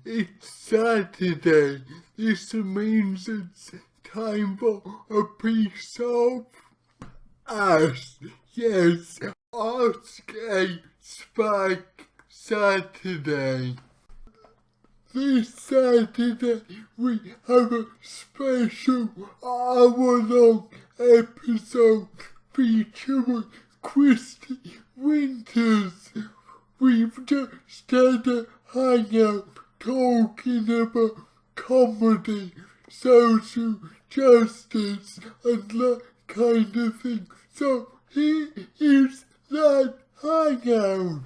it's Saturday. This means it's time for a piece of us. Yes, Ask a Spike Saturday. This Saturday we have a special hour-long episode featuring Christy Winters. We've just had a hangout talking about comedy, social justice, and that kind of thing. So here is that hangout.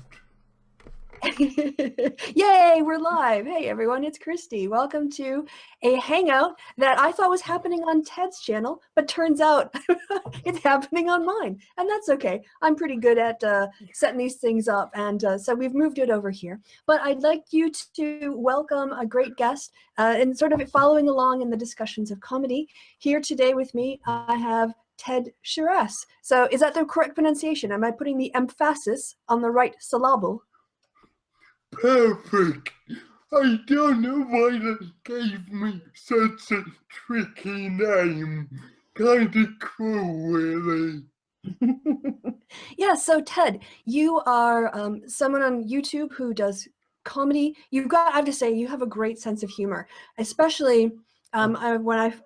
Yay, we're live. Hey everyone, it's Christy. Welcome to a hangout that I thought was happening on Ted's channel, but turns out it's happening on mine. And that's okay. I'm pretty good at setting these things up, and so we've moved it over here. But I'd like you to welcome a great guest and sort of following along in the discussions of comedy. Here today with me, I have Ted Shiras. So is that the correct pronunciation? Am I putting the emphasis on the right syllable? Perfect. I don't know why they gave me such a tricky name. Kinda cool, really. Yeah, so Ted, you are someone on YouTube who does comedy. I have to say, you have a great sense of humor, especially when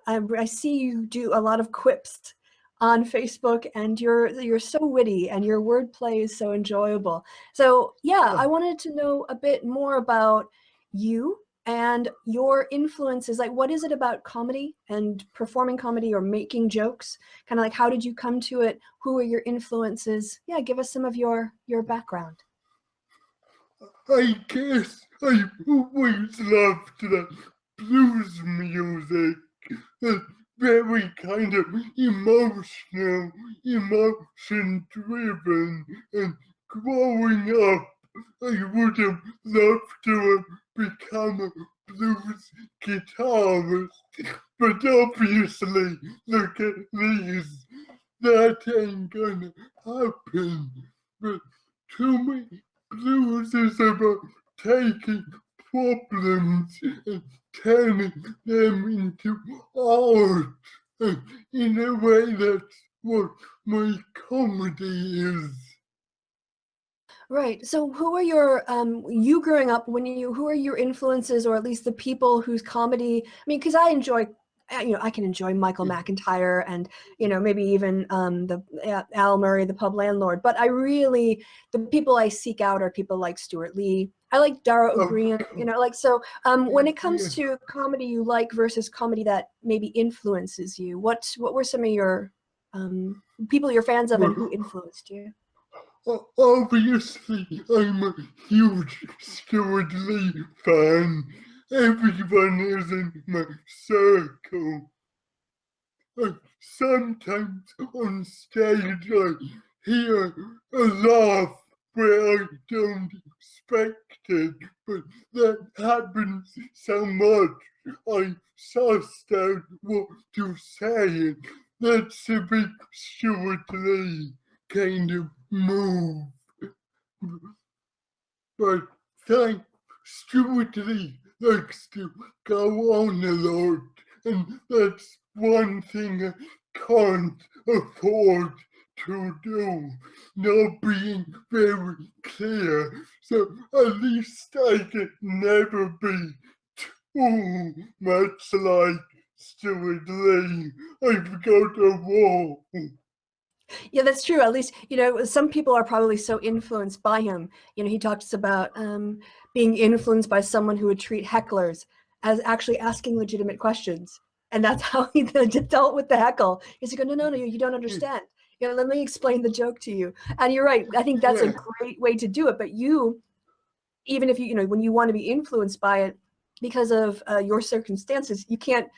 I see you do a lot of quips on Facebook, and you're so witty and your wordplay is so enjoyable. So yeah, I wanted to know a bit more about you and your influences. Like, what is it about comedy and performing comedy or making jokes? Kind of like, how did you come to it? Who are your influences? Yeah, give us some of your background. I guess I always loved that blues music. That very kind of emotional, emotion driven, and growing up, I would have loved to have become a blues guitarist, but obviously, look at these, that ain't gonna happen. But to me, blues is about taking problems and turning them into art. And in a way, that's what my comedy is. Right. So who are your you growing up, who are your influences, or at least the people whose comedy, I mean, because I enjoy, I can enjoy Michael McIntyre and, maybe even the Al Murray, the pub landlord, but the people I seek out are people like Stuart Lee. I like Dara Ó Briain, so when it Yeah. comes to comedy you like versus comedy that maybe influences you, what were some of your people you're fans of and who Well, influenced you? obviously, I'm a huge Stuart Lee fan. Everyone is in my circle. Sometimes on stage I hear a laugh where I don't expect it, but that happens so much I sussed out what to say. That's a big Stuart Lee kind of move. But thank Stuart Lee likes to go on a lot, and that's one thing I can't afford to do, not being very clear, so at least I can never be too much like Stuart Lee. I've got a wall. Yeah, that's true. At least, some people are probably so influenced by him. He talks about being influenced by someone who would treat hecklers as actually asking legitimate questions. And that's how he dealt with the heckle. He's like, no, no, no, you don't understand. Let me explain the joke to you. And you're right. I think that's a Yeah, great way to do it. But even if when you want to be influenced by it because of your circumstances, you can't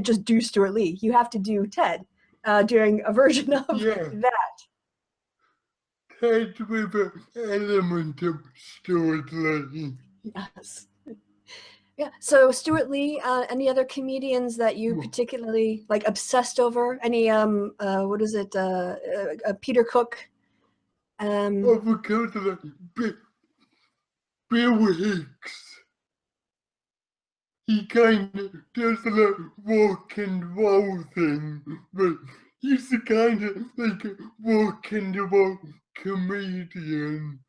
just do Stuart Lee. You have to do Ted doing a version of yeah. that. Ted with an element of Stuart Lee. Yes. Yeah. So Stuart Lee, any other comedians that you particularly like obsessed over? Any what is it? Peter Cook. Um, Avocado, Bill Hicks. he kind of does the rock and roll thing, but he's the kind of like a rock and roll comedian.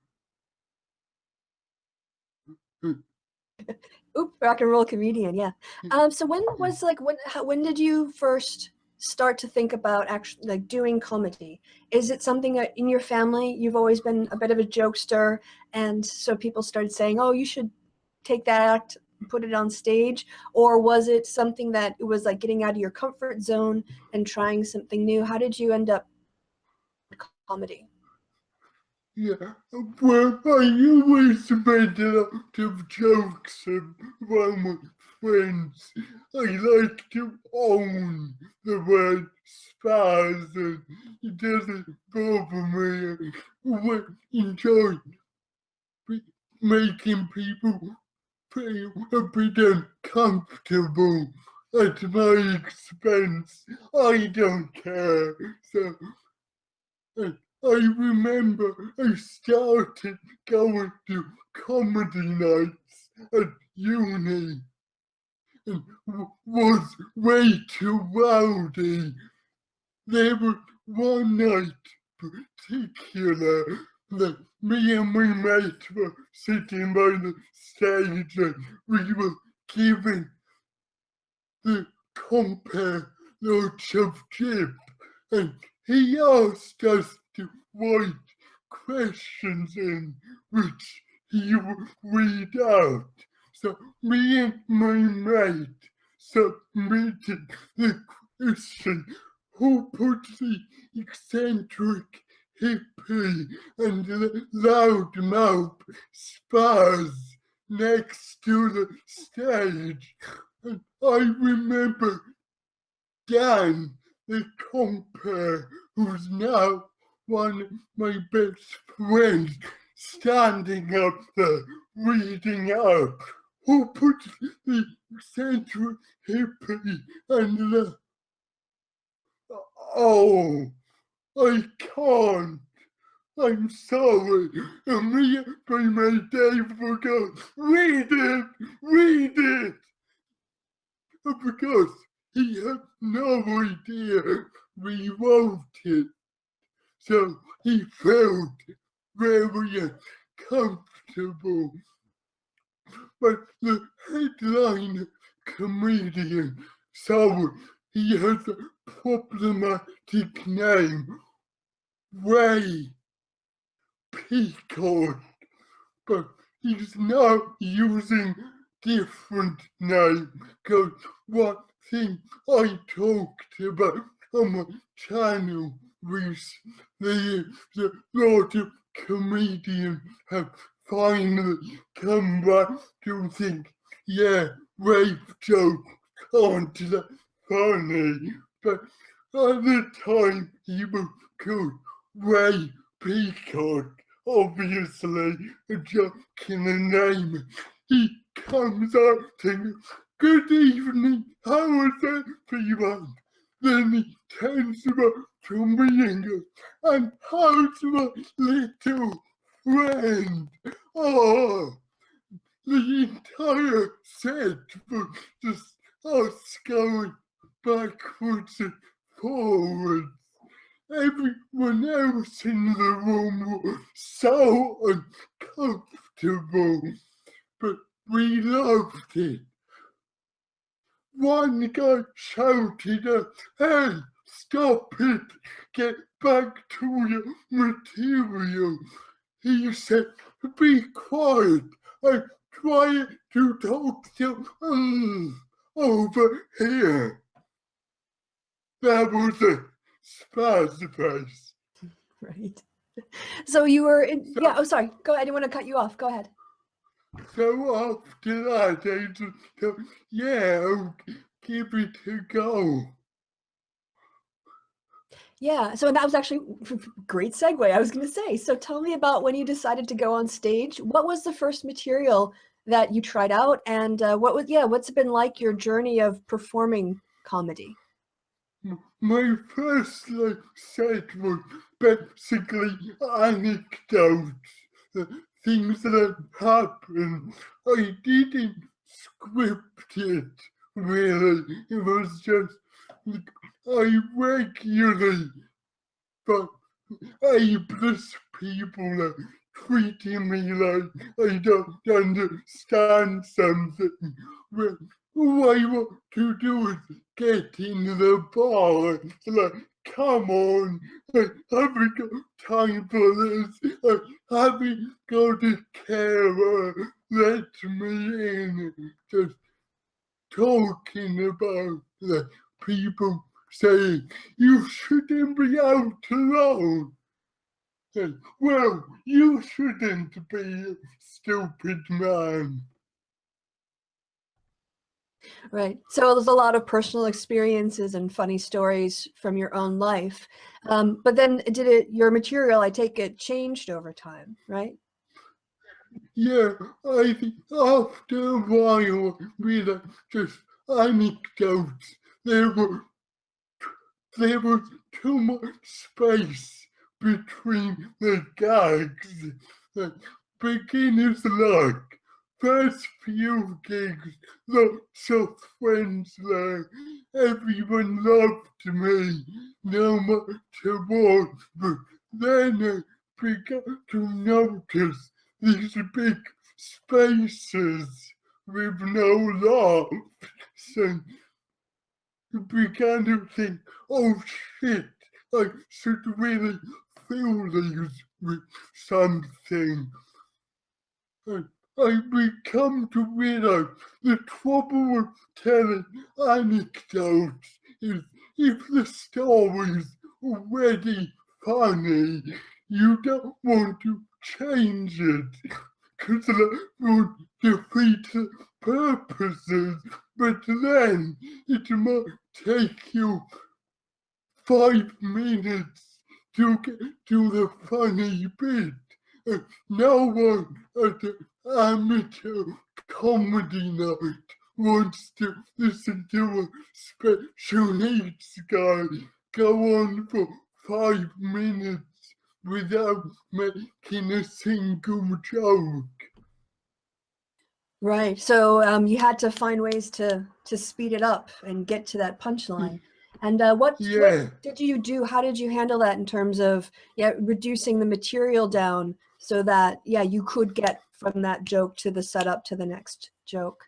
Oop, rock and roll comedian, yeah. So when was like when did you first start to think about actually like doing comedy? Is it something that in your family you've always been a bit of a jokester, and so people started saying, "Oh, you should take that act, put it on stage," or was it something that it was like getting out of your comfort zone and trying something new? How did you end up comedy? Yeah, well, I always made a lot of jokes around my friends. I like to own the word spaz, and it doesn't bother me. I enjoy making people feel a bit uncomfortable at my expense. I don't care. So I remember I started going to comedy nights at uni and was way too rowdy. There was one night particular that me and my mate were sitting by the stage and we were giving the compere lots of jib, and he asked us to write questions in which he would read out. So me and my mate submitted the question: who put the eccentric hippie and the loudmouth spaz next to the stage? And I remember Dan, the compere, who's now one of my best friends, standing up there reading out. Who put the eccentric hippie and the... Oh, I can't. I'm sorry. And me by my Dave will go, read it, because he had no idea we wrote it. So he felt very uncomfortable. But the headline comedian, so he has a problematic name, Ray Peacock, but he's now using different name, because one thing I talked about on my channel recently is that a lot of comedians have finally come back to think, yeah, rape jokes aren't that funny, but at the time he was called Ray Peacock, obviously a joke in the name. He comes up to me, good evening, how was everyone? Then he turns about to me and goes, and how's my little friend? Oh, the entire set was just us going backwards and forwards. Everyone else in the room was so uncomfortable, but we loved it. One guy shouted out, hey, stop it, get back to your material. He said, be quiet, I'm trying to talk to over here. That was a spaz face. Right. So you were in, yeah, oh sorry, go ahead. I didn't want to cut you off. Go ahead. So after that, I just thought, yeah, I'll give it a go. Yeah, so that was actually great segue, I was going to say. So tell me about when you decided to go on stage. What was the first material that you tried out, and what's it been like, your journey of performing comedy? My first set was basically anecdotes, things that happened. I didn't script it, really. It was just, like, I regularly, but ableist people are treating me like I don't understand something. Well, all I want to do is get in the bar. Like, come on, I haven't got time for this. I haven't got a carer. Let me in. Just talking about the people saying you shouldn't be out alone. Well, you shouldn't be a stupid man. Right. So there's a lot of personal experiences and funny stories from your own life. But then your material, I take it, changed over time, right? Yeah, I think after a while, with just anecdotes, there was too much space between the gags. Beginner's luck. First few gigs, lots of friends there. Everyone loved me, no matter what. But then I began to notice these big spaces with no laugh. So I began to think, oh shit, I should really fill these with something. I become to realize the trouble with telling anecdotes is if the story's already funny, you don't want to change it because that would defeat the purposes. But then it might take you 5 minutes to get to the funny bit. No one at the amateur comedy night wants to listen to a special needs guy go on for 5 minutes without making a single joke. Right. So you had to find ways to speed it up and get to that punchline. And what did you do? How did you handle that in terms of reducing the material down so that you could get from that joke to the setup to the next joke?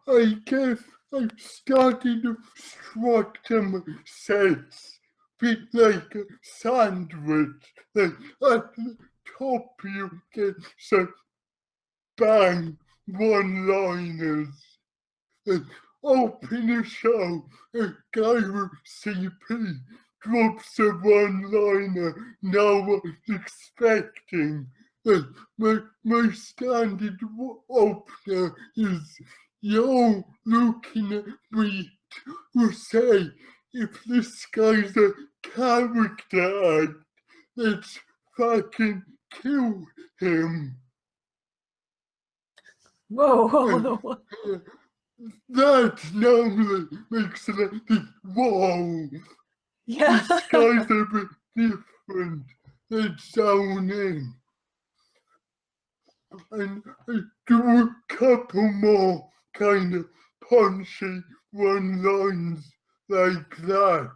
I guess I started to structure my sets bit like a sandwich. Like at the top you get some bang one-liners. Open a show, a guy with CP drops a one-liner no one's expecting. My standard opener is, yo, looking at me to say, if this guy's a character act, let's fucking kill him. Whoa. That normally makes it like, whoa, Yeah. this guy's a bit different. Let's zone in. And I do a couple more kind of punchy one-lines like that.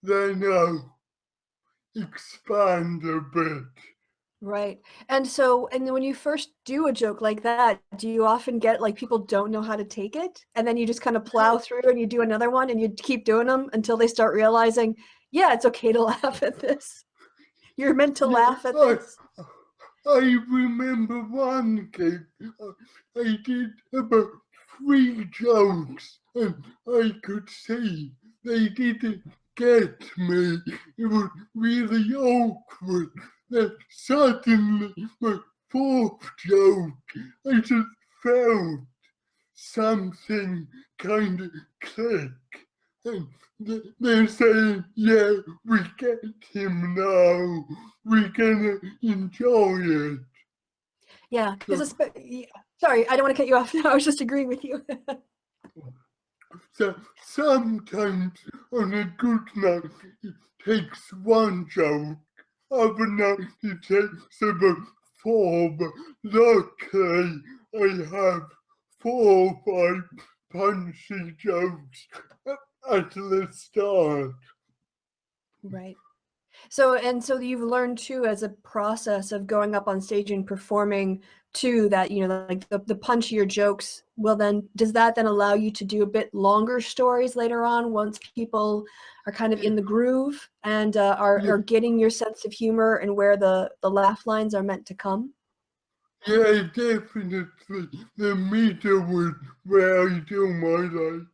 Then I'll expand a bit. Right. And then when you first do a joke like that, do you often get like people don't know how to take it? And then you just kind of plow through and you do another one and you keep doing them until they start realizing, yeah, it's okay to laugh at this. You're meant to laugh at this. I remember one gig, I did about 3 jokes and I could see they didn't get me. It was really awkward. Then suddenly, my 4th joke, I just felt something kind of click. And they're saying, yeah, we get him now. We're gonna enjoy it. Yeah, because sorry, I don't want to cut you off now. I was just agreeing with you. So sometimes on a good night, it takes 1 joke. Other nights it takes about 4, but luckily I have 4 or 5 punchy jokes at the start. Right. So you've learned too, as a process of going up on stage and performing too, that, you know, like the punchier jokes does that then allow you to do a bit longer stories later on once people are kind of in the groove and are getting your sense of humor and where the laugh lines are meant to come? Yeah, definitely. The meter was where I do my like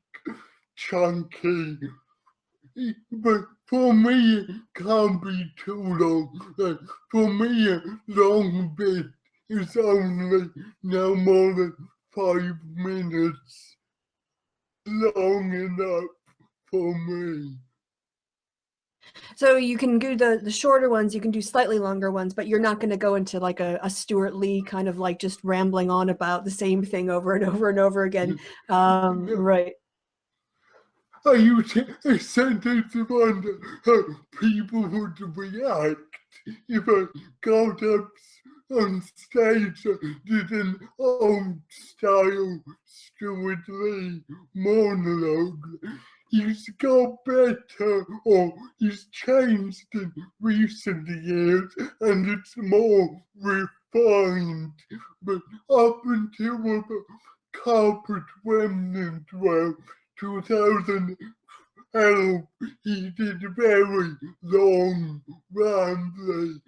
chunky. But for me, it can't be too long. Like, for me, a long bit is only no more than 5 minutes long enough for me. So you can do the shorter ones, you can do slightly longer ones, but you're not going to go into like a Stuart Lee kind of like just rambling on about the same thing over and over and over again. Right. I used to sometimes wonder how people would react if I got up on stage and did an old style Stuart Lee monologue. He's got better, or he's changed in recent years, and it's more refined. But up until about Carpet Remnant, well, 2012, he did very long, rambling,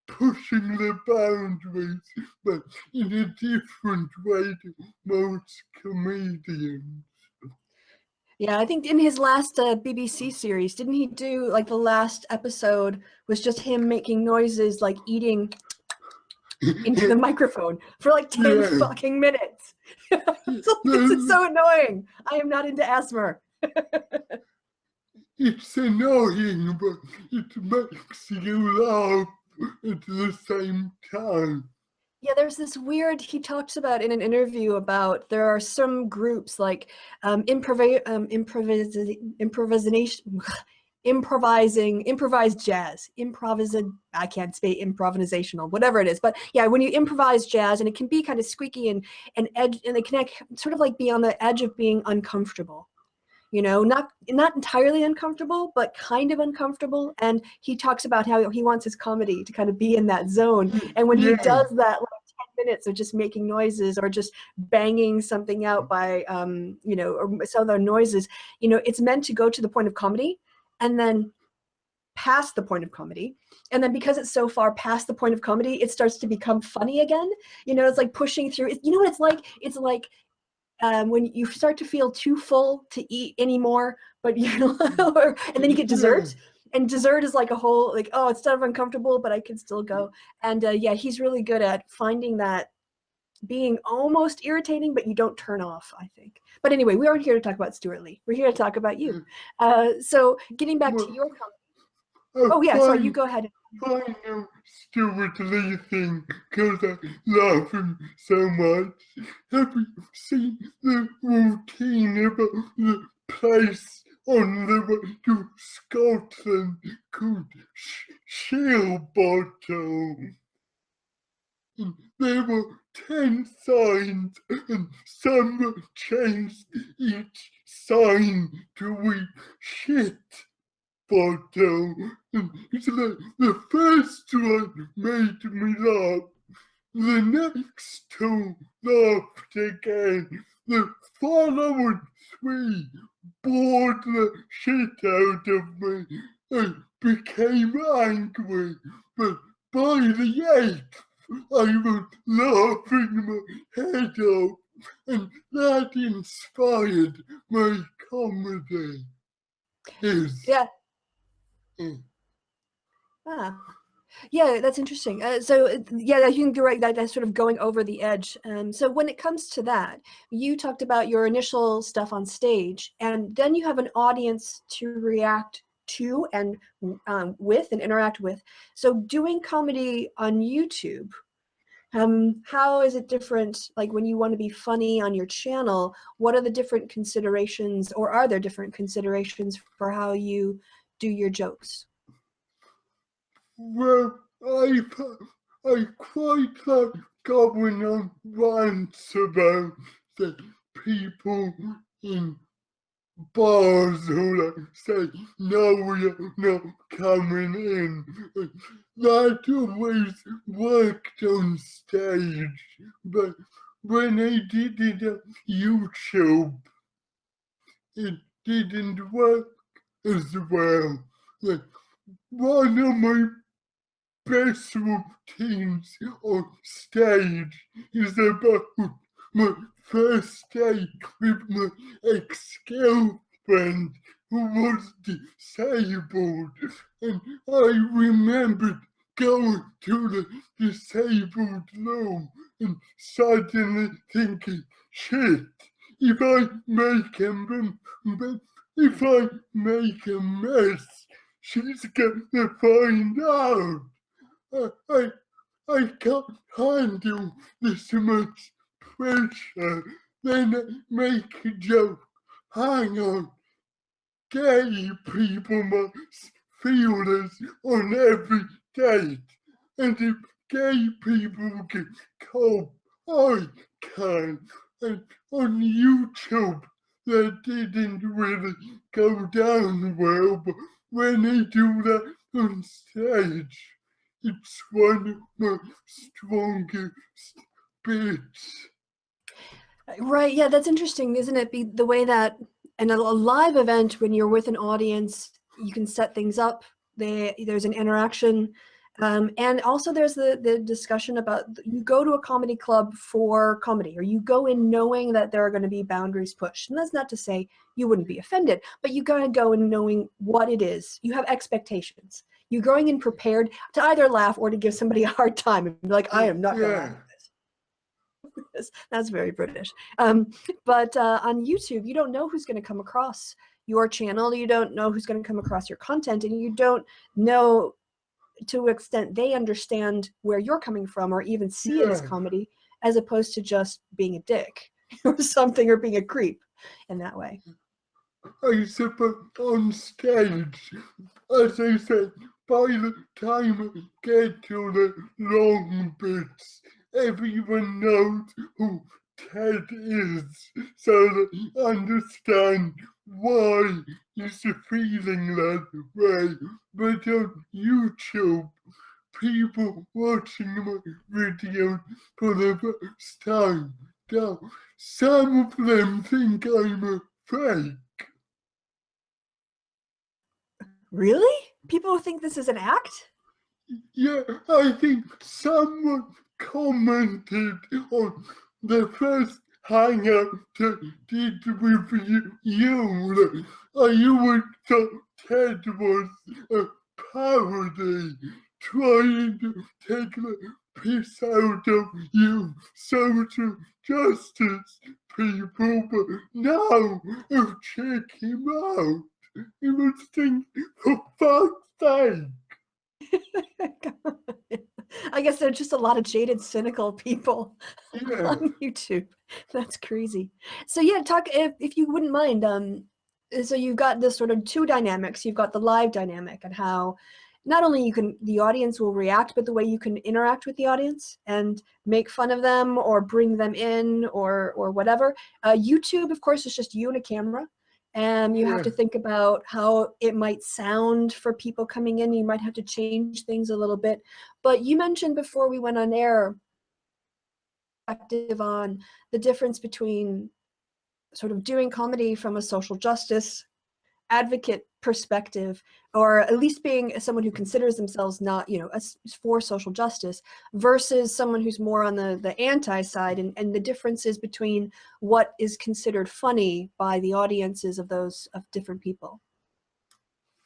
pushing the boundaries, but in a different way to most comedians. Yeah, I think in his last BBC series, didn't he do like the last episode was just him making noises like eating into the microphone for like 10 Yeah. fucking minutes? This is so annoying. I am not into ASMR. It's annoying, but it makes you laugh at the same time. Yeah, there's this weird, he talks about in an interview about there are some groups like improvisation, improvised jazz, I can't say improvisational, whatever it is. But yeah, when you improvise jazz, and it can be kind of squeaky and edge, and it can sort of like be on the edge of being uncomfortable. You know, not entirely uncomfortable, but kind of uncomfortable. And he talks about how he wants his comedy to kind of be in that zone. And when he does that, like 10 minutes of just making noises or just banging something out by, you know, or some other noises, you know, it's meant to go to the point of comedy and then past the point of comedy. And then because it's so far past the point of comedy, it starts to become funny again. You know, it's like pushing through. You know what it's like? It's like when you start to feel too full to eat anymore, but you know, and then you get dessert, and dessert is like a whole like, oh, it's sort of uncomfortable, but I can still go. And yeah, he's really good at finding that being almost irritating, but you don't turn off, I think. But anyway, we aren't here to talk about Stuart Lee. We're here to talk about you. So getting back to your comedy. Oh yeah, sorry, you go ahead. Final Stuart Lee thing, because I love him so much. Have you seen the routine about the place on the way to Scotland called Shilbottle? There were 10 signs, and some changed each sign to read shit bottle. It's like the first one made me laugh. The next two laughed again. The following three bored the shit out of me and became angry. But by the eighth, I was laughing my head off, and that inspired my comedy. Yeah. Ah. Yeah, that's interesting. So yeah, I think you're right. That's sort of going over the edge. So when it comes to that, you talked about your initial stuff on stage, and then you have an audience to react to and with and interact with. So doing comedy on YouTube, how is it different? Like when you want to be funny on your channel, what are the different considerations, or are there different considerations for how you do your jokes? Well, I quite like going on rants about the people in bars who like say, no, you're not coming in. That always worked on stage, but when I did it on YouTube, it didn't work as well. Like, one of my best routines on stage is about my first date with my ex-girlfriend who was disabled, and I remembered going to the disabled room and suddenly thinking, shit, if I make if I make a mess, she's gonna find out. I, I can't handle this much pressure. Then I make a joke. Hang on, gay people must feel this on every date. And if gay people can cope, I can. And on YouTube, that didn't really go down well, but when I do that on stage, it's one of my strongest bits. Right. Yeah, that's interesting, isn't it? The way that in a live event, when you're with an audience, you can set things up. There's an interaction. And also there's the discussion about you go to a comedy club for comedy, or you go in knowing that there are going to be boundaries pushed. And that's not to say you wouldn't be offended, but you got to go in knowing what it is. You have expectations. You're going in prepared to either laugh or to give somebody a hard time and be like, I am not going to laugh. That's very British. But on YouTube, you don't know who's going to come across your channel. You don't know who's going to come across your content, and you don't know to what extent they understand where you're coming from or even see it as comedy, as opposed to just being a dick or something, or being a creep in that way. I suppose on stage, as I said, by the time I get to the long bits, everyone knows who Ted is, so they understand why he's feeling that way. But on YouTube, people watching my videos for the first time, now some of them think I'm a fake. Really? People think this is an act? Yeah, I think someone commented on the first hangout that did with you. I would thought Ted was a parody trying to take the piss out of you social justice people, but now I've checked him out. He was thinking, for fuck's sake. I guess there are just a lot of jaded, cynical people on YouTube. That's crazy. So yeah, talk if you wouldn't mind. So you've got this sort of two dynamics. You've got the live dynamic and how not only the audience will react, but the way you can interact with the audience and make fun of them or bring them in or whatever. YouTube, of course, is just you and a camera. And you have to think about how it might sound for people coming in. You might have to change things a little bit. But you mentioned before we went on air on the difference between sort of doing comedy from a social justice advocate perspective, or at least being someone who considers themselves not, for social justice, versus someone who's more on the anti side, and the differences between what is considered funny by the audiences of different people.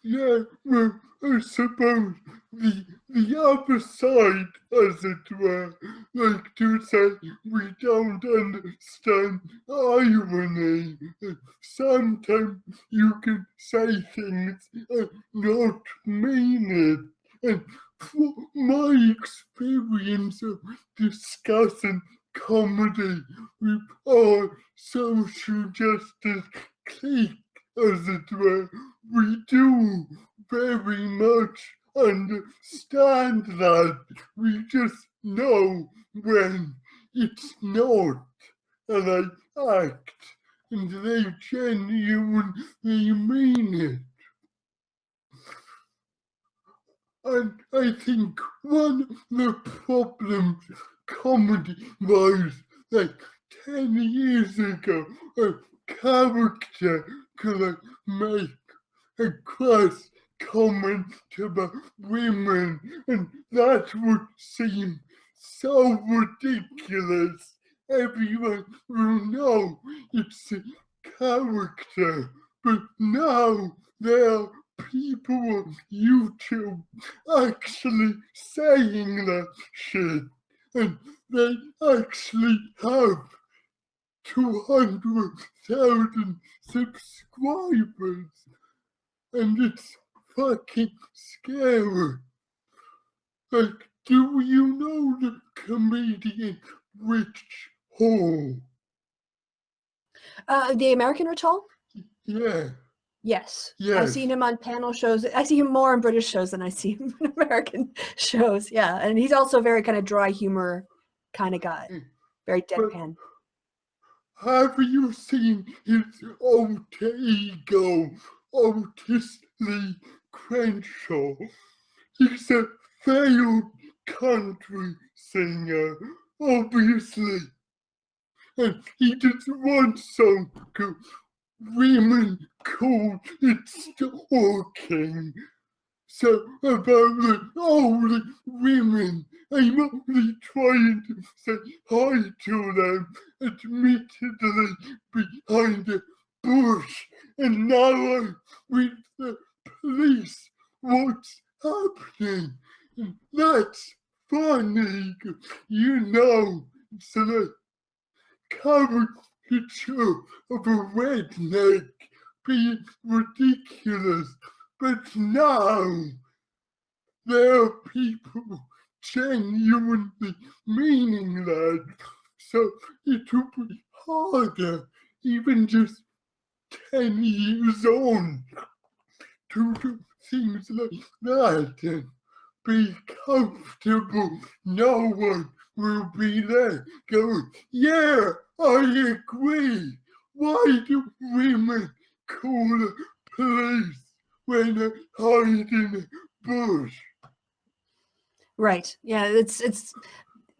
Yeah, well, I suppose the other side, as it were, like to say we don't understand irony. Sometimes you can say things and not mean it. And for my experience of discussing comedy with our social justice clique, as it were, we do very much understand that. We just know when it's not. And I act, and they genuinely mean it. And I think one of the problems comedy was like 10 years ago, a character could like make a crass comment about women, and that would seem so ridiculous. Everyone will know it's a character, but now there are people on YouTube actually saying that shit, and they actually have 200,000 subscribers, and it's fucking scary. Like, do you know the comedian Rich Hall? The American Rich Hall? Yeah. Yes. Yes. I've seen him on panel shows. I see him more on British shows than I see him in American shows. Yeah. And he's also a very kind of dry humor kind of guy. Very deadpan. Have you seen his alter ego, Otis Lee Crenshaw? He's a failed country singer, obviously. And he did one song called Women Called It Stalking. So about the older women, I'm only trying to say hi to them, admittedly behind a bush, and now I'm with the police. What's happening? And that's funny, you know, it's a caricature of a redneck being ridiculous. But now there are people genuinely meaning that, so it will be harder, even just 10 years on, to do things like that and be comfortable. No one will be there going, yeah, I agree. Why do women call the police when they're hiding in a bush? Right. Yeah, it's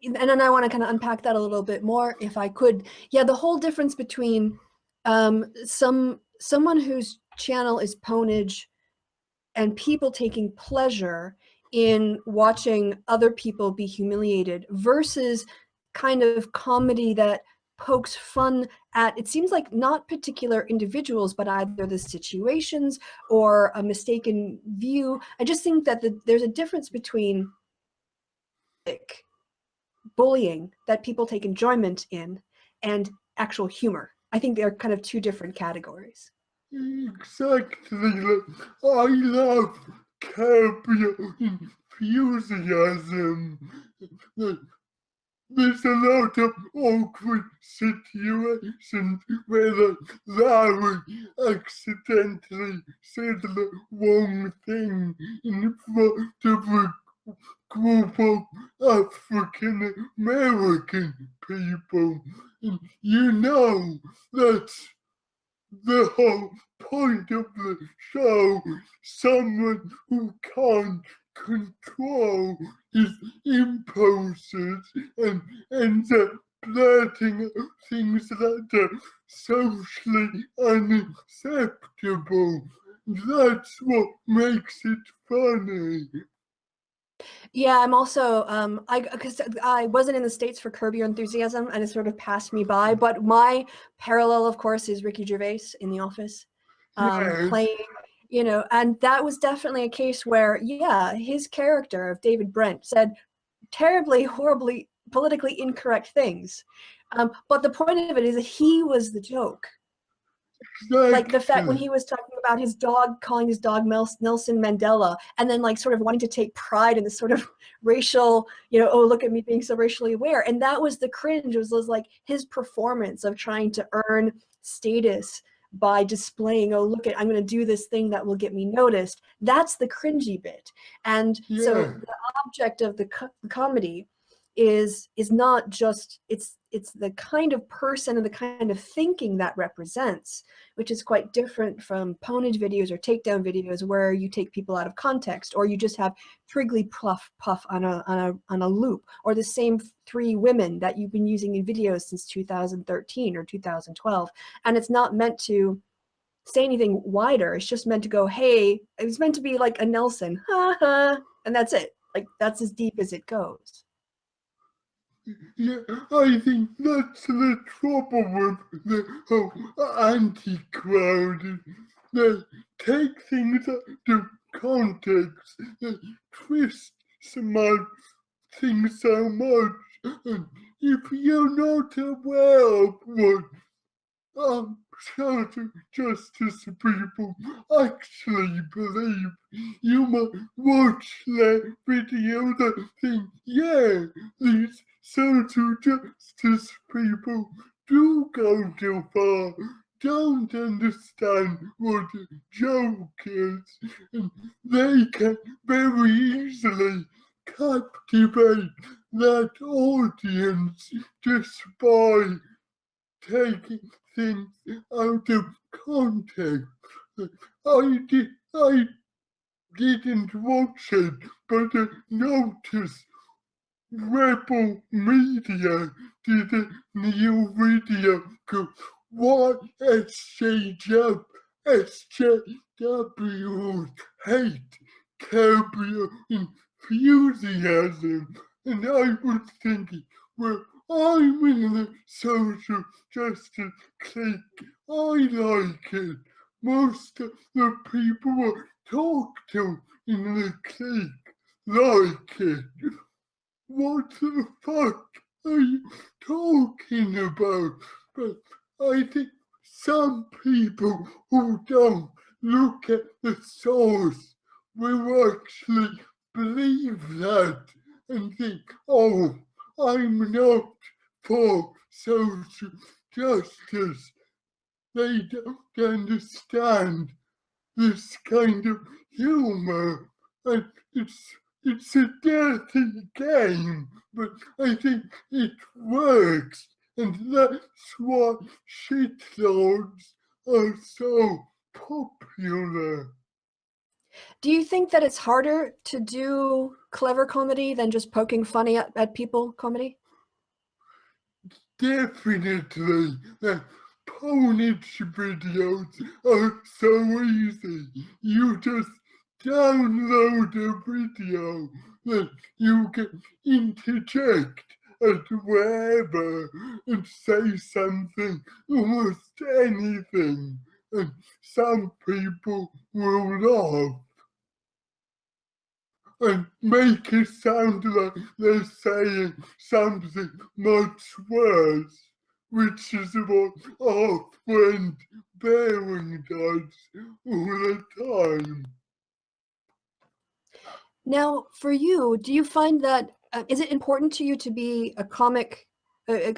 and then I want to kind of unpack that a little bit more if I could. Yeah, the whole difference between someone whose channel is ponage and people taking pleasure in watching other people be humiliated versus kind of comedy that pokes fun at, it seems like, not particular individuals, but either the situations or a mistaken view. I just think that there's a difference between bullying that people take enjoyment in and actual humor. I think they're kind of two different categories. Exactly. I love Curb Your Enthusiasm. There's a lot of awkward situations where Larry accidentally said the wrong thing in front of a group of African American people. And you know that's the whole point of the show. Someone who can't control his impulses and ends up blurting out things that are socially unacceptable. That's what makes it funny. Yeah, I'm also because I wasn't in the States for Curb Your Enthusiasm and it sort of passed me by, but my parallel, of course, is Ricky Gervais in The Office, playing, you know, and that was definitely a case where, yeah, his character of David Brent said terribly, horribly, politically incorrect things. But the point of it is that he was the joke. Exactly. Like the fact when he was talking about his dog, calling his dog Nelson Mandela, and then like sort of wanting to take pride in this sort of racial, you know, oh, look at me being so racially aware. And that was the cringe. It was like his performance of trying to earn status by displaying, oh, look at, I'm going to do this thing that will get me noticed. That's the cringy bit. And so Yeah. the object of the comedy is not just, it's the kind of person and the kind of thinking that represents, which is quite different from pwnage videos or takedown videos where you take people out of context, or you just have Triggly puff on a loop, or the same 3 women that you've been using in videos since 2013 or 2012, and it's not meant to say anything wider. It's just meant to go, hey, it was meant to be like a Nelson, ha ha, and that's it. Like, that's as deep as it goes. Yeah, I think that's the trouble with the whole anti-crowd. They take things out of context, they twist some odd things so much, and if you're not aware of what social justice people actually believe, you might watch that video and think, yeah, these social justice people do go too far, don't understand what a joke is, and they can very easily captivate that audience just by taking things out of context. I didn't watch it, but I noticed Rebel Media did a new video called Why SJWs Hate Curb Your Enthusiasm. And I was thinking, well, I'm in the social justice clique. I like it. Most of the people I talk to in the clique like it. What the fuck are you talking about? But I think some people who don't look at the source will actually believe that and think, oh, I'm not for social justice. They don't understand this kind of humor, and it's a dirty game, but I think it works, and that's why shitlords are so popular. Do you think that it's harder to do clever comedy than just poking funny at people comedy? Definitely, the pwnage videos are so easy. You just download a video that you can interject at wherever and say something, almost anything, and some people will laugh and make it sound like they're saying something much worse, which is what our friend Bearing does all the time. Now, for you, do you find that, is it important to you to be a comic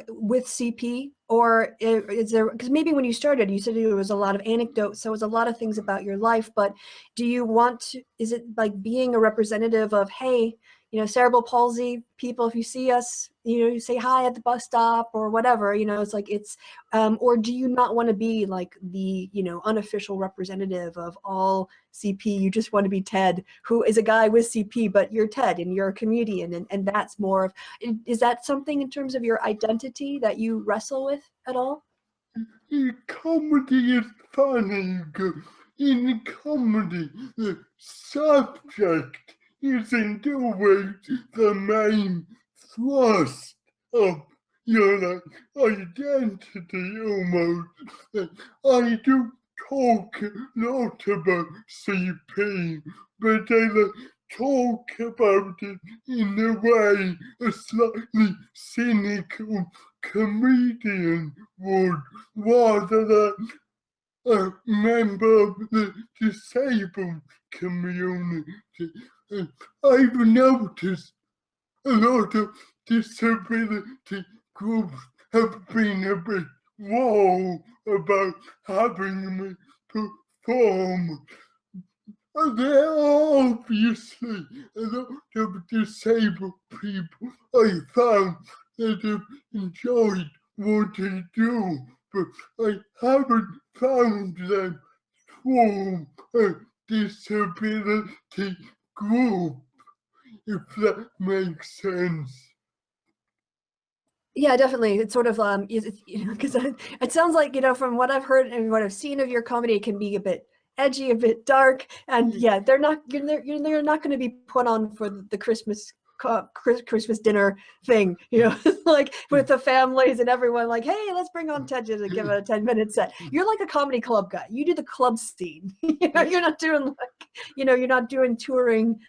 with CP, or is there, because maybe when you started, you said it was a lot of anecdotes, so it was a lot of things about your life, but do you want to, is it like being a representative of, hey, you know, cerebral palsy people, if you see us, you know, you say hi at the bus stop or whatever, you know, it's like it's, or do you not want to be like the, you know, unofficial representative of all CP? You just want to be Ted, who is a guy with CP, but you're Ted and you're a comedian, and that's more of, is that something in terms of your identity that you wrestle with at all? Comedy is funny. In comedy, the subject isn't always the main thrust of your identity almost. I do talk a lot about CP, but I talk about it in a way a slightly cynical comedian would, rather than a member of the disabled community. I've noticed a lot of disability groups have been a bit wall about having me perform. And there are obviously a lot of disabled people I found that have enjoyed what I do, but I haven't found them from a disability group, if that makes sense. Yeah, definitely. It's sort of because it sounds like, from what I've heard and what I've seen of your comedy, it can be a bit edgy, a bit dark, and yeah, they're not going to be put on for the Christmas dinner thing, like with the families and everyone, like, hey, let's bring on Ted to give a 10-minute set. You're like a comedy club guy. You do the club scene. You're not doing you're not doing touring,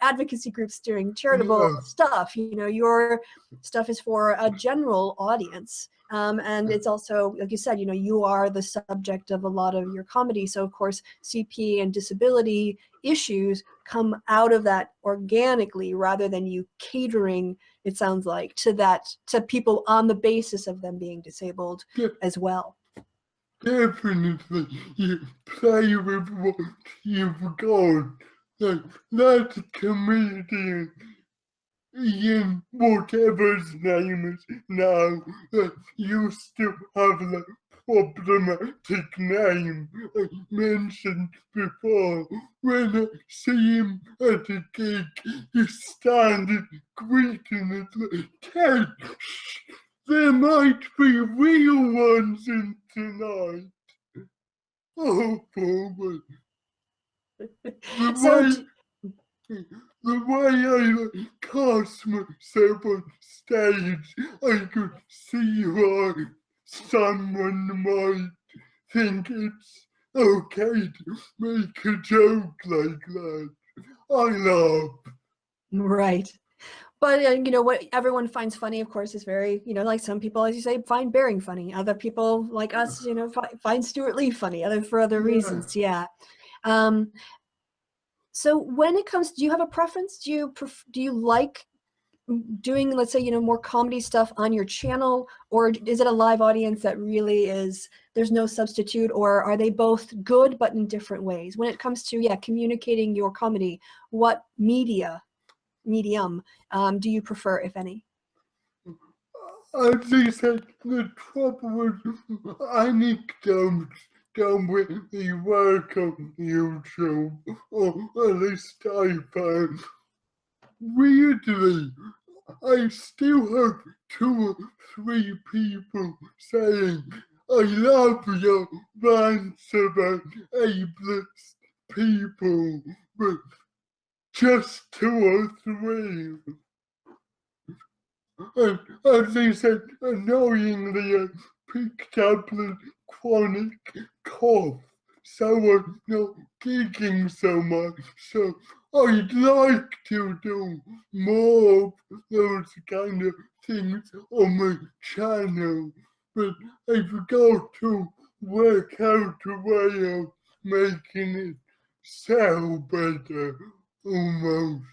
advocacy groups doing charitable stuff. Your stuff is for a general audience. And it's also, like you said, you are the subject of a lot of your comedy. So of course, CP and disability issues come out of that organically rather than you catering, it sounds like, to people on the basis of them being disabled as well. Definitely, you play with what you've got. Like that comedian, Ian, whatever his name is now, used to have that problematic name I mentioned before. When I see him at a gig, he started greeting us like, Ted, shh, there might be real ones in tonight. Oh, boy. The way I cast myself on stage, I could see why someone might think it's okay to make a joke like that. I laugh. Right. But what everyone finds funny, of course, is very, like some people, as you say, find Bering funny. Other people like us, find Stuart Lee funny, for other reasons. Yeah. So when it comes, do you have a preference? Do you like doing, let's say, more comedy stuff on your channel, or is it a live audience that really is, there's no substitute, or are they both good but in different ways? When it comes to, communicating your comedy, what medium do you prefer, if any? As I said, the trouble with anecdotes don't really work on YouTube, or at least I found. Weirdly, I still have 2 or 3 people saying, I love your rants about ableist people, but just 2 or 3. And as I said, annoyingly, I picked up the chronic cough, so I'm not gigging so much. So I'd like to do more of those kind of things on my channel, but I've got to work out a way of making it sell better, almost.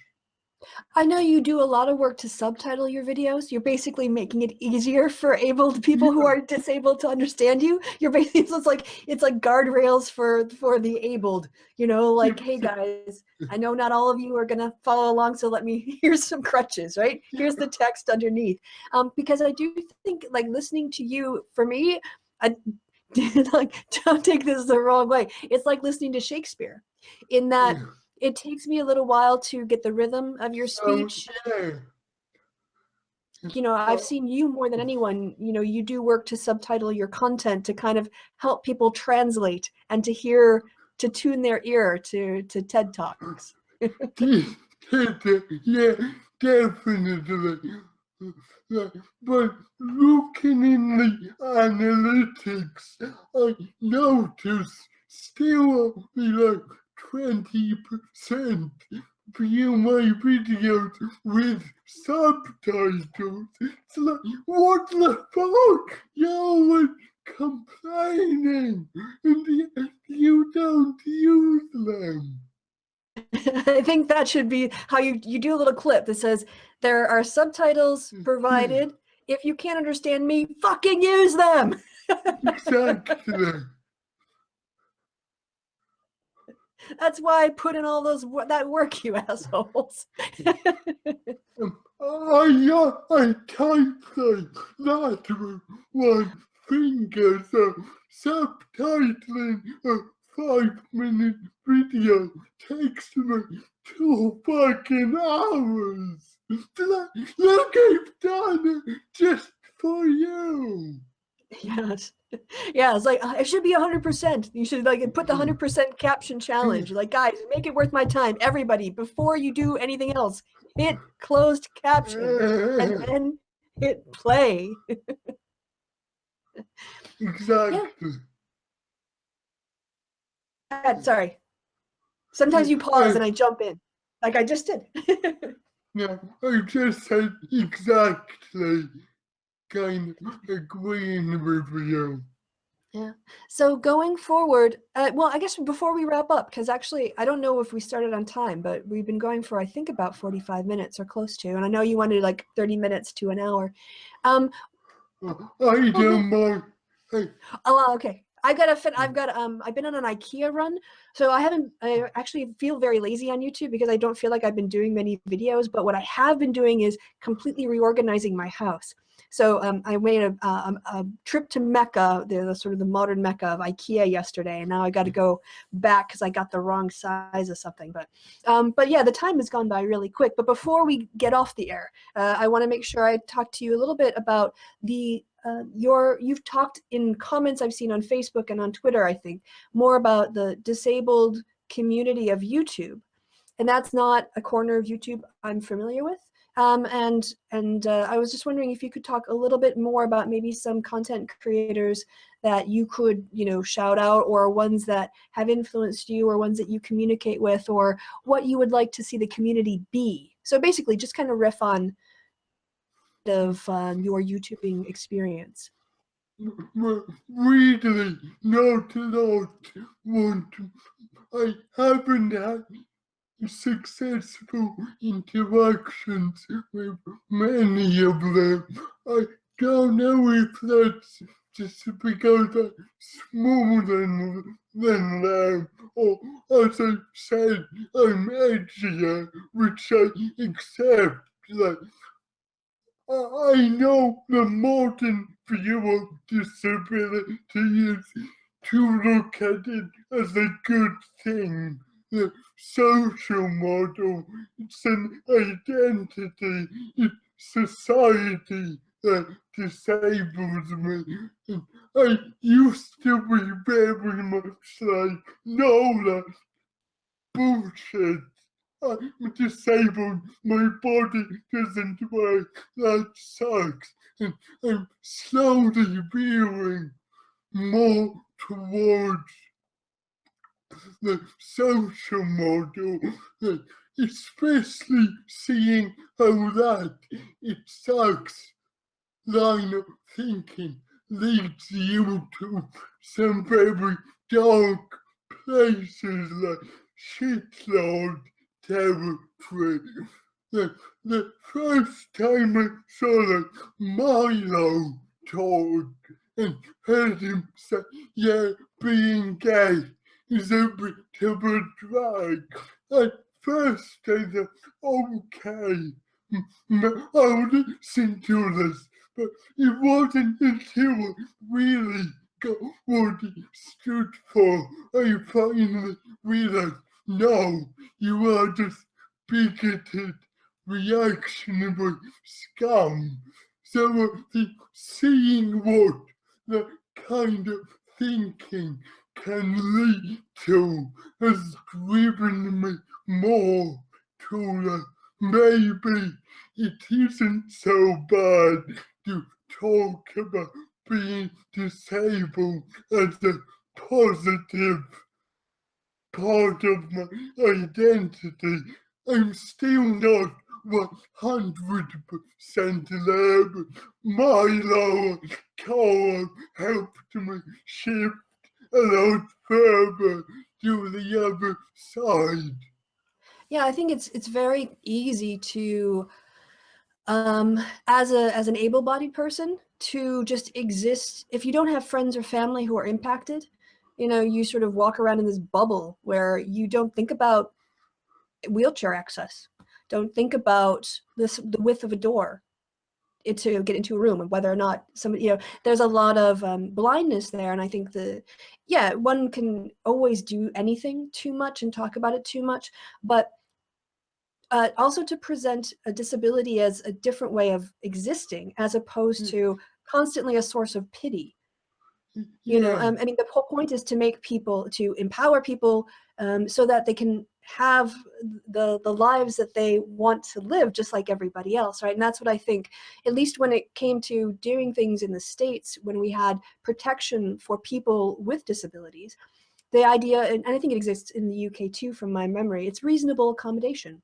I know you do a lot of work to subtitle your videos. You're basically making it easier for abled people who are disabled to understand you. You're basically, it's like guardrails for the abled, like, hey guys, I know not all of you are gonna follow along, so here's some crutches, right? Here's the text underneath. Because I do think, like, listening to you, for me, like, don't take this the wrong way, it's like listening to Shakespeare, in that it takes me a little while to get the rhythm of your speech. I've seen you more than anyone, you do work to subtitle your content to kind of help people translate and to tune their ear to TED Talks. Yeah, definitely. But looking in the analytics, I noticed still only like 20% view my videos with subtitles. It's like, what the fuck? You're always complaining, and you don't use them. I think that should be how you do a little clip that says, there are subtitles provided. If you can't understand me, fucking use them. Exactly. That's why I put in all that work, you assholes. I typed like that with one finger, so subtitling a 5-minute video takes me 2 fucking hours. Look, I've done it just for you. Yes. Yeah, it's like it should be 100%. You should like put the 100% caption challenge. Like, guys, make it worth my time. Everybody, before you do anything else, hit closed caption and then hit play. Exactly. Yeah. Sorry. Sometimes you pause and I jump in, like I just did. Yeah, I just said exactly, kind of agreeing with you. Yeah. So going forward, well, I guess before we wrap up, because actually I don't know if we started on time, but we've been going for I think about 45 minutes or close to, and I know you wanted like 30 minutes to an hour. I don't mind. Oh, okay. I've been on an IKEA run, so I actually feel very lazy on YouTube because I don't feel like I've been doing many videos, but what I have been doing is completely reorganizing my house. So I made a trip to Mecca, the sort of the modern Mecca of IKEA yesterday, and now I got to go back because I got the wrong size of something. But yeah, the time has gone by really quick. But before we get off the air, I want to make sure I talk to you a little bit about you've talked in comments I've seen on Facebook and on Twitter, I think, more about the disabled community of YouTube, and that's not a corner of YouTube I'm familiar with. And I was just wondering if you could talk a little bit more about maybe some content creators that you could, shout out, or ones that have influenced you, or ones that you communicate with, or what you would like to see the community be. So basically, just kind of riff on of your YouTubing experience. Really, not a lot. I haven't had successful interactions with many of them. I don't know if that's just because I'm smaller than them, or as I said, I'm edgier, which I accept. Like, I know the modern view of disability is to look at it as a good thing. The social model, it's an identity, it's society that disables me. And I used to be very much like, no, that's bullshit. I'm disabled, my body doesn't work, that sucks. And I'm slowly veering more towards the social model, especially seeing how that it sucks line of thinking leads you to some very dark places like shitlord territory. The first time I saw like Milo talk and heard him say, yeah, being gay is a bit of a drag. At first I thought, okay, I'll listen to this, but it wasn't until I really got what he stood for I finally realized, no, you are just bigoted, reactionary scum. So seeing what that kind of thinking can lead to has driven me more to maybe it isn't so bad to talk about being disabled as a positive part of my identity. I'm still not 100% there, but Milo and Carl helped me shift a lot further to the other side. Yeah, I think it's very easy to as an able-bodied person to just exist. If you don't have friends or family who are impacted, you know, you sort of walk around in this bubble where you don't think about wheelchair access, don't think about the width of a door to get into a room, and whether or not somebody, you know, there's a lot of blindness there. And I think one can always do anything too much and talk about it too much, but also to present a disability as a different way of existing, as opposed to constantly a source of pity. You know, I mean, the whole point is to make people, to empower people, so that they can have the lives that they want to live, just like everybody else, right? And that's what I think, at least when it came to doing things in the States, when we had protection for people with disabilities, the idea, and I think it exists in the UK too, from my memory, it's reasonable accommodation.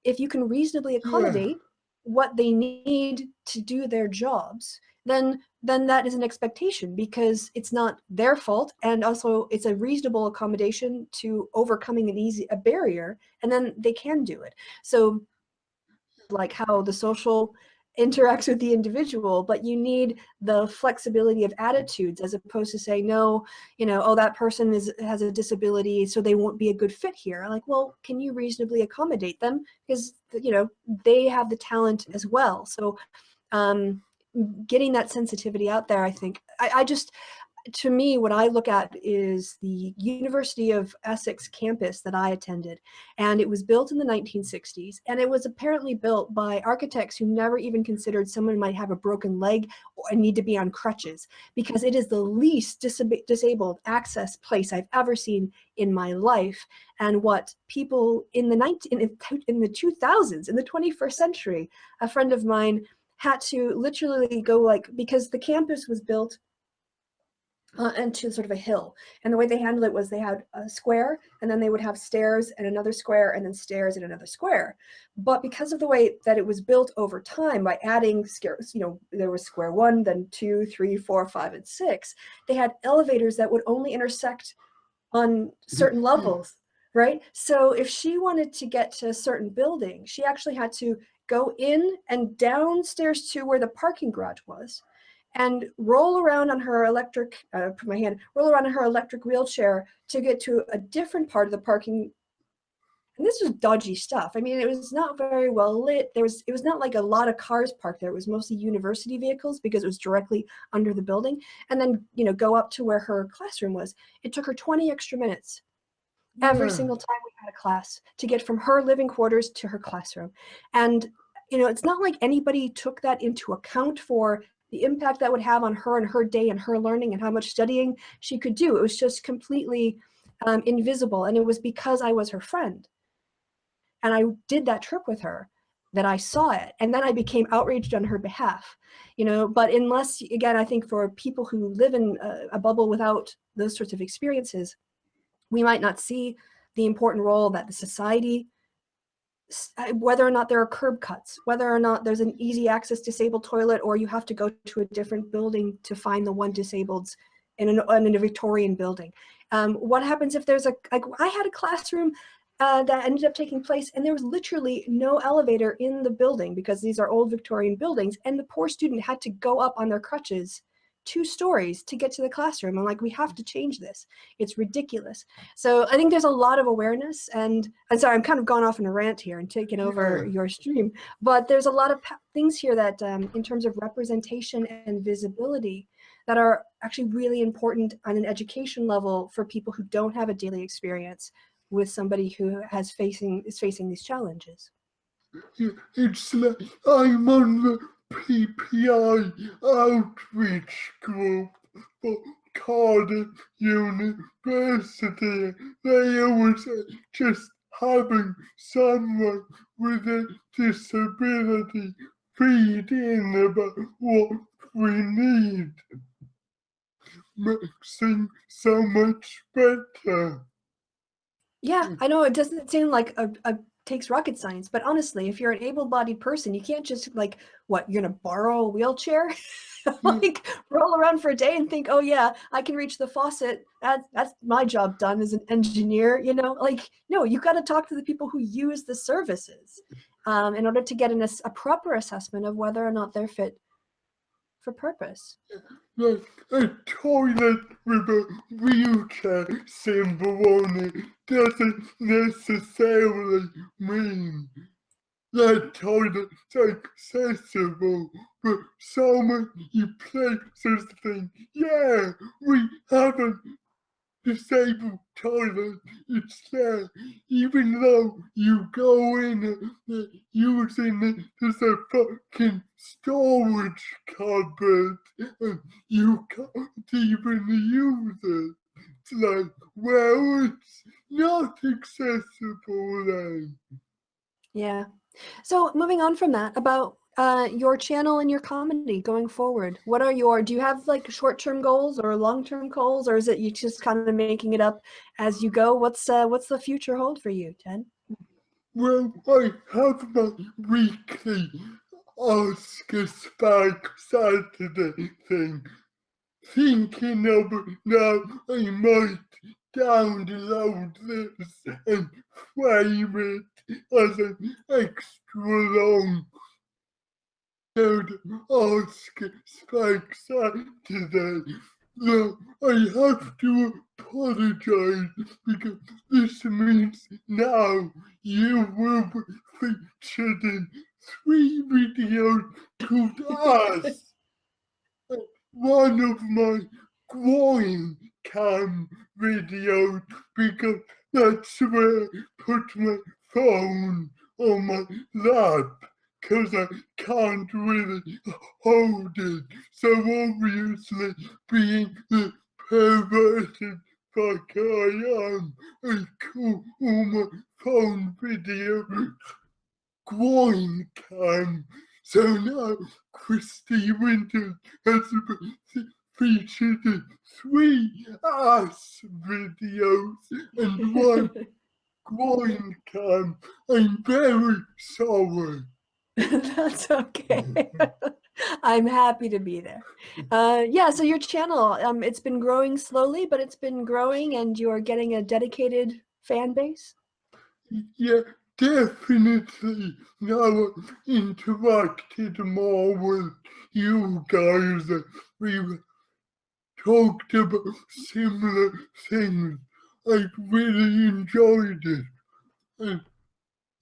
If you can reasonably accommodate what they need to do their jobs, then that is an expectation, because it's not their fault, and also it's a reasonable accommodation to overcoming a barrier, and then they can do it. So like how the social interacts with the individual, but you need the flexibility of attitudes, as opposed to saying, no, you know, oh, that person has a disability, so they won't be a good fit here. Like, well, can you reasonably accommodate them? Because, you know, they have the talent as well. So getting that sensitivity out there, I think, I just, to me, what I look at is the University of Essex campus that I attended, and it was built in the 1960s, and it was apparently built by architects who never even considered someone might have a broken leg or need to be on crutches, because it is the least disabled access place I've ever seen in my life. And what people in the 2000s, in the 21st century, a friend of mine had to literally go, like, because the campus was built into sort of a hill. And the way they handled it was they had a square, and then they would have stairs and another square, and then stairs and another square. But because of the way that it was built over time, by adding squares, you know, there was square 1, then 2, 3, 4, 5, and 6, they had elevators that would only intersect on certain levels, right? So if she wanted to get to a certain building, she actually had to go in and downstairs to where the parking garage was, and roll around on her electric, roll around on her electric wheelchair to get to a different part of the parking. And this was dodgy stuff. I mean, it was not very well lit. It was not like a lot of cars parked there. It was mostly university vehicles, because it was directly under the building. And then, you know, go up to where her classroom was. It took her 20 extra minutes every single time we had a class to get from her living quarters to her classroom. And, you know, it's not like anybody took that into account for the impact that would have on her and her day and her learning and how much studying she could do. It was just completely invisible. And it was because I was her friend, and I did that trip with her, that I saw it. And then I became outraged on her behalf, you know. But unless, again, I think for people who live in a bubble without those sorts of experiences, we might not see the important role that the society, whether or not there are curb cuts, whether or not there's an easy access disabled toilet, or you have to go to a different building to find the one disabled in a Victorian building. What happens if there's like I had a classroom that ended up taking place, and there was literally no elevator in the building, because these are old Victorian buildings, and the poor student had to go up on their crutches 2 stories to get to the classroom. I'm like, we have to change this. It's ridiculous. So I think there's a lot of awareness, and I'm sorry, I'm kind of gone off in a rant here and taken over your stream, but there's a lot of things here that in terms of representation and visibility, that are actually really important on an education level for people who don't have a daily experience with somebody who is facing these challenges. It's like I'm on the PPI outreach group for Cardiff University. They always say just having someone with a disability feed in about what we need makes things so much better. Yeah, I know it doesn't seem like a takes rocket science, but honestly, if you're an able-bodied person, you can't just, like, what, you're gonna borrow a wheelchair? Like, roll around for a day and think, oh yeah, I can reach the faucet. That's my job done as an engineer, you know? Like, no, you gotta talk to the people who use the services in order to get a proper assessment of whether or not they're fit for purpose? Like a toilet with a wheelchair symbol on it doesn't necessarily mean that toilet's accessible, but someone you places think, yeah, we have a disabled toilet, it's there, even though you go in using it as a fucking storage cupboard and you can't even use it. It's like, well, it's not accessible then. Yeah. So moving on from that, about your channel and your comedy going forward, what are do you have like short-term goals or long-term goals, or is it you just kind of making it up as you go? What's the future hold for you, Ted? Well, I have my weekly Ask a Spike Saturday thing. Thinking of it now, I might download this and frame it as an extra long Ask a Spike Saturday. Now, I have to apologize because this means now you will be featured in 3 videos to us. One of my groin cam videos because that's where I put my phone on my lap because I can't really hold it. So obviously, being the perverted fuck I am, I call all my phone videos groin cam. So now Christy Winters has been featured in 3 ass videos and 1 groin cam. I'm very sorry. That's okay. I'm happy to be there. Yeah, so your channel, it's been growing slowly, but it's been growing and you're getting a dedicated fan base? Yeah, definitely. Now I've interacted more with you guys. We've talked about similar things. I've really enjoyed it. And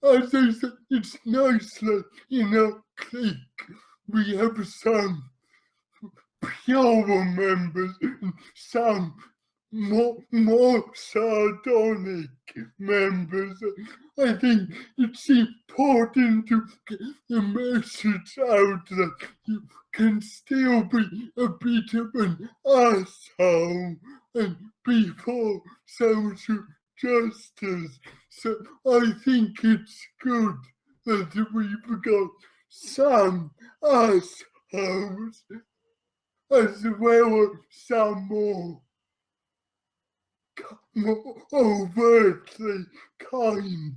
as I said, it's nice that in our clique we have some pure members and some more sardonic members. I think it's important to get the message out that you can still be a bit of an asshole and be for social justice. So I think it's good that we've got some assholes as well as some more overtly kind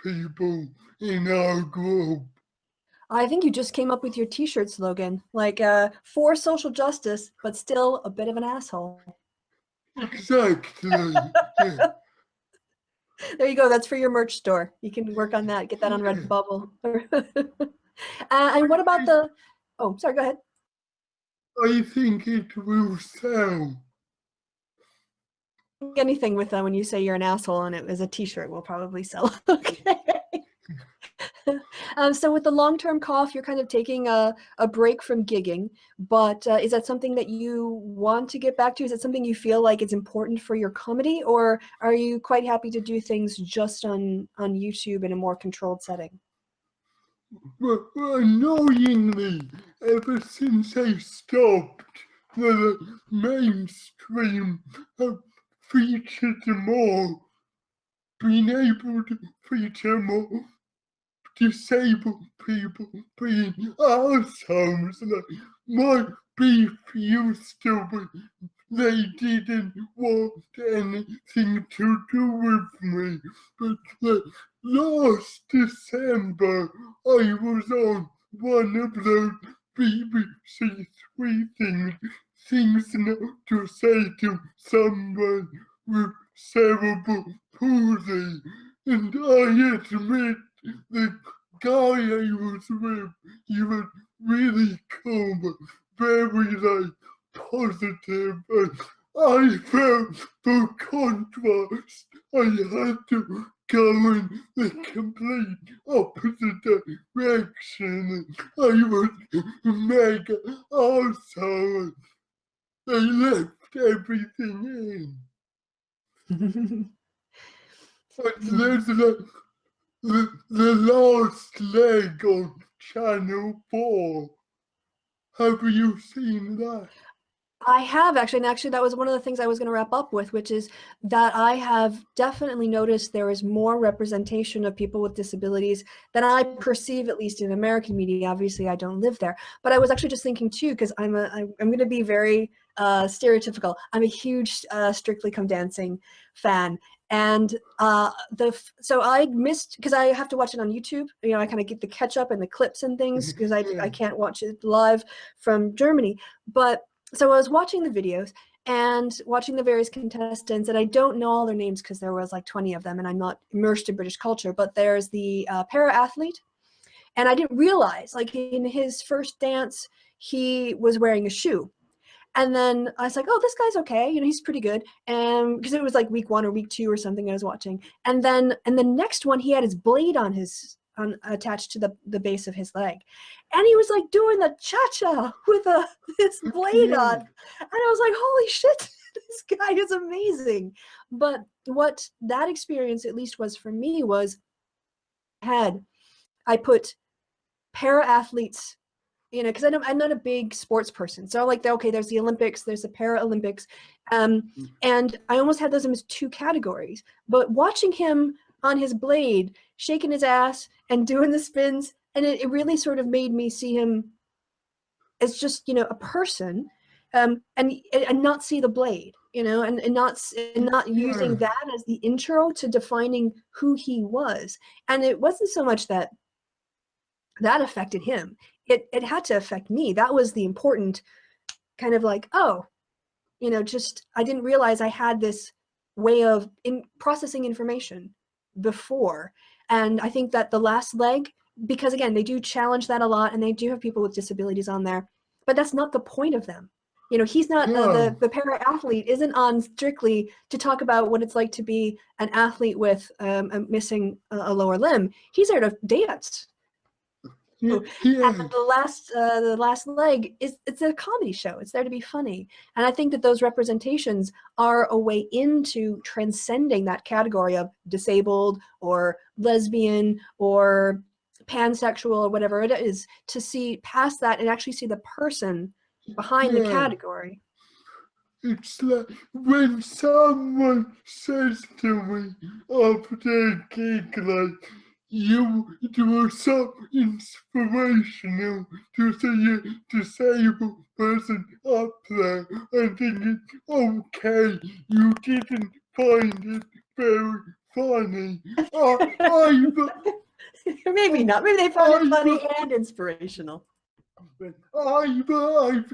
people in our group. I think you just came up with your t-shirt slogan, like for social justice, but still a bit of an asshole. Exactly. Yeah. There you go. That's for your merch store. You can work on that. Get that on Redbubble. And what about the? Oh, sorry. Go ahead. I think it will sell. Anything with when you say you're an asshole and it was a t-shirt will probably sell. Okay. So with the long-term cough, you're kind of taking a break from gigging, but is that something that you want to get back to? Is it something you feel like it's important for your comedy, or are you quite happy to do things just on YouTube in a more controlled setting? But annoyingly, ever since I stopped, the mainstream have featured more, been able to feature more disabled people being assholes. Like, my beef used to be they didn't want anything to do with me. But last December, I was on one of those BBC Three things not to say to someone with cerebral palsy. And I admit the guy I was with, he was really cool, but very like positive, and I felt the contrast. I had to go in the complete opposite direction. I was mega awesome. They left everything in. But there's the last leg on Channel 4. Have you seen that? I have actually, and actually that was one of the things I was going to wrap up with, which is that I have definitely noticed there is more representation of people with disabilities than I perceive, at least in American media. Obviously, I don't live there, but I was actually just thinking too, because I'm going to be very stereotypical. I'm a huge Strictly Come Dancing fan, and so I missed, because I have to watch it on YouTube. You know, I kind of get the catch up and the clips and things because I can't watch it live from Germany, but. So I was watching the videos and watching the various contestants, and I don't know all their names because there was like 20 of them, and I'm not immersed in British culture, but there's the para-athlete, and I didn't realize, like, in his first dance, he was wearing a shoe. And then I was like, oh, this guy's okay. You know, he's pretty good. And because it was like week 1 or week 2 or something I was watching. And then the next one, he had his blade attached to the base of his leg. And he was like doing the cha-cha with this blade on. And I was like, holy shit, this guy is amazing. But what that experience at least was for me was I put para-athletes, you know, because I'm not a big sports person. So like, okay, there's the Olympics, there's the Paralympics. And I almost had those as 2 categories. But watching him on his blade, shaking his ass and doing the spins, and it really sort of made me see him as just, you know, a person, and not see the blade, you know, and not using that as the intro to defining who he was. And it wasn't so much that affected him. It had to affect me. That was the important kind of like, oh, you know, just I didn't realize I had this way of processing information before. And I think that the last leg, because again, they do challenge that a lot, and they do have people with disabilities on there, but that's not the point of them. You know, he's not the para-athlete isn't on strictly to talk about what it's like to be an athlete with missing a lower limb. He's there to dance. And the last leg it's a comedy show. It's there to be funny. And I think that those representations are a way into transcending that category of disabled or lesbian or pansexual or whatever it is, to see past that and actually see the person behind the category. It's like when someone says to me after a gig, like, you were so inspirational to see a disabled person up there. I'm thinking, okay, you didn't find it very funny. Maybe not. Maybe they found it funny and inspirational. I've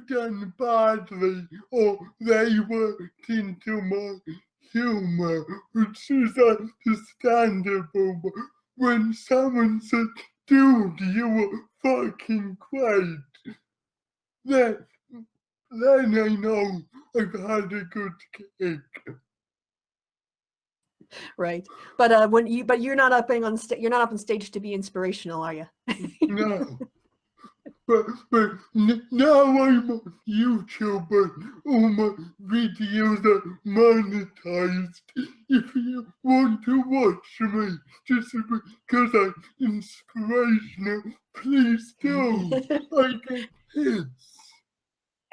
done badly, or they worked into my humor, which is understandable. But when someone says, dude, you were fucking great, then I know I've had a good gig. Right, but you're not upping on you're not up on stage to be inspirational, are you? No. But now I'm on YouTube, and all my videos are monetized. If you want to watch me just because I'm inspirational, please do. I get hits.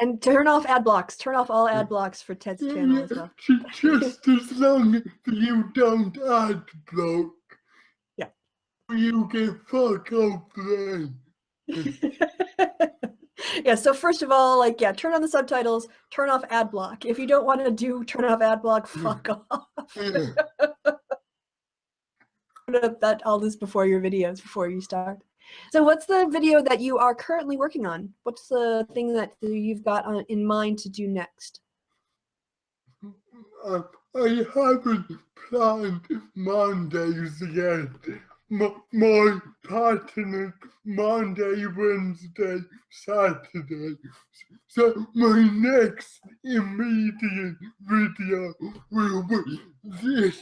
And turn off ad blocks. Turn off all ad blocks for Ted's channel as well. Just as long as you don't ad block. Yeah. You can fuck up then. Yeah, so first of all, like, yeah, turn on the subtitles, turn off ad block. If you don't want to turn off ad block, fuck off. All this before your videos, before you start. So what's the video that you are currently working on? What's the thing that you've got in mind to do next? I haven't planned Mondays yet, my pattern is Monday, Wednesday, Saturday. So my next immediate video will be this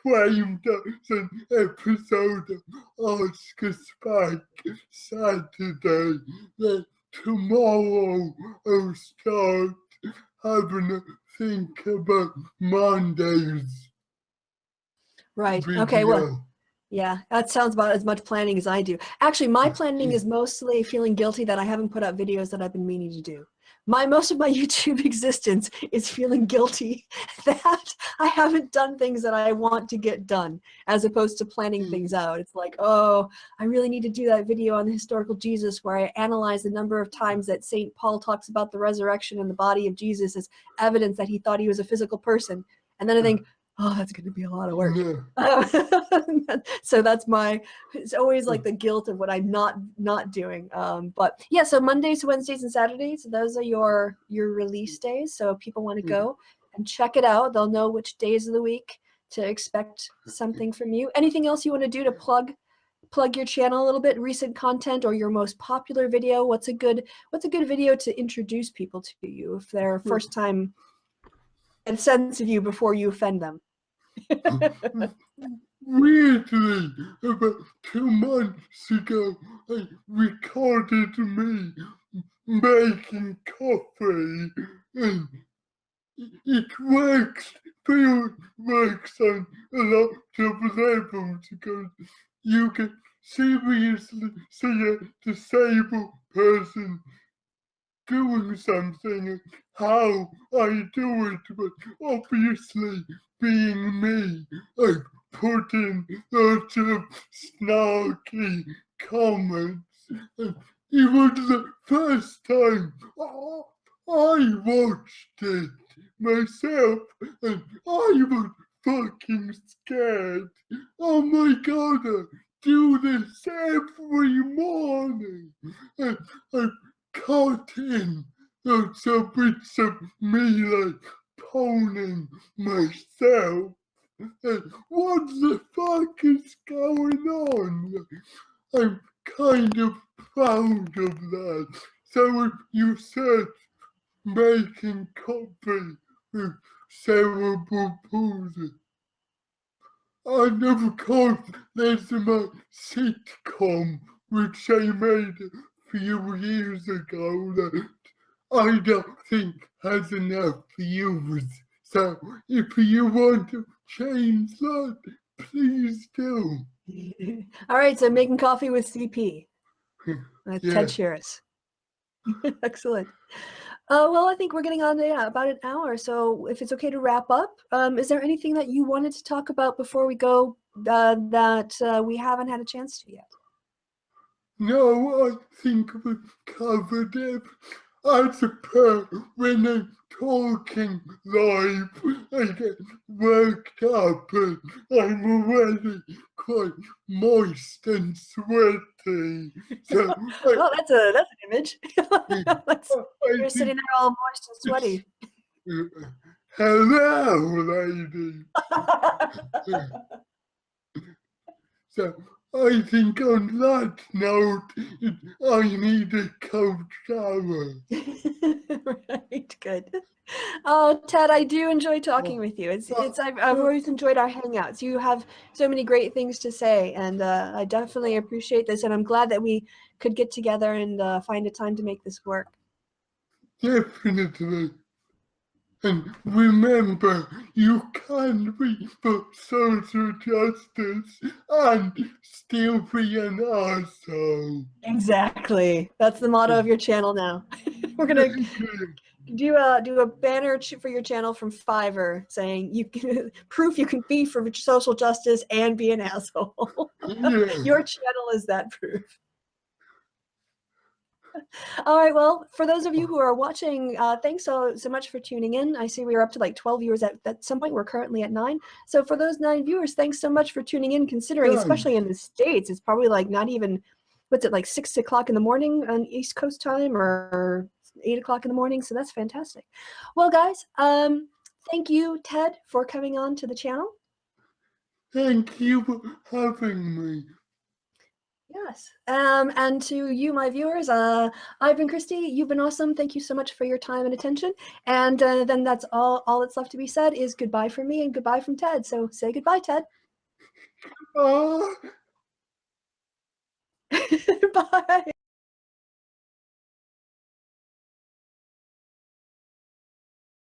framed as an episode of Ask a Spike Saturday. Then tomorrow I'll start having a think about Monday's Right. video. Okay. Well, yeah, that sounds about as much planning as I do. Actually, my planning is mostly feeling guilty that I haven't put up videos that I've been meaning to do. Most of my YouTube existence is feeling guilty that I haven't done things that I want to get done, as opposed to planning things out. It's like, oh, I really need to do that video on the historical Jesus where I analyze the number of times that St. Paul talks about the resurrection and the body of Jesus as evidence that he thought he was a physical person. And then I think, oh, that's going to be a lot of work. Yeah. So that's it's always like the guilt of what I'm not doing. But yeah, so Mondays, Wednesdays, and Saturdays, those are your release days. So if people want to go and check it out, they'll know which days of the week to expect something from you. Anything else you want to do to plug your channel a little bit, recent content or your most popular video? What's a good video to introduce people to you if they're first time and sense of you before you offend them? Weirdly, about 2 months ago, I recorded me making coffee, and it works on a lot of levels because you can seriously see a disabled person doing something, how I do it, but obviously being me, I put in lots of snarky comments, and it was the first time I watched it myself, and I was fucking scared. Oh my god, I do this every morning, and I cut in lots of bits of me like poning myself. And what the fuck is going on? I'm kind of proud of that. So if you search making coffee with cerebral palsy, and of course there's my sitcom which I made a few years ago that I don't think has enough views. So if you want to change that, please do. All right, so making coffee with CP. That's Yeah. Ted Shiras. Excellent. Well, I think we're getting on to about an hour. So if it's okay to wrap up, is there anything that you wanted to talk about before we go that we haven't had a chance to yet? No, I think we covered it. As per when I'm talking live, I get worked up and I'm already quite moist and sweaty. So oh, that's an image. You're sitting there all moist and sweaty. Hello, lady. So I think on that note, I need a cold shower. Right, good. Oh, Ted, I do enjoy talking with you. I've always enjoyed our hangouts. You have so many great things to say, and I definitely appreciate this. And I'm glad that we could get together and find a time to make this work. Definitely. And remember, you can be for social justice and still be an asshole. Exactly. That's the motto of your channel now. We're gonna do a banner for your channel from Fiverr saying you can proof you can be for social justice and be an asshole. Yeah. Your channel is that proof. All right, well, for those of you who are watching, thanks so much for tuning in. I see we are up to like 12 viewers at some point. We're currently at 9. So for those 9 viewers, thanks so much for tuning in, considering, especially in the States, it's probably like not even, what's it, like 6 o'clock in the morning on East Coast time or 8 o'clock in the morning. So that's fantastic. Well, guys, thank you, Ted, for coming on to the channel. Thank you for having me. Yes. And to you, my viewers, I've been Christy. You've been awesome. Thank you so much for your time and attention. And then that's all that's left to be said is goodbye from me and goodbye from Ted. So say goodbye, Ted. Bye. Bye.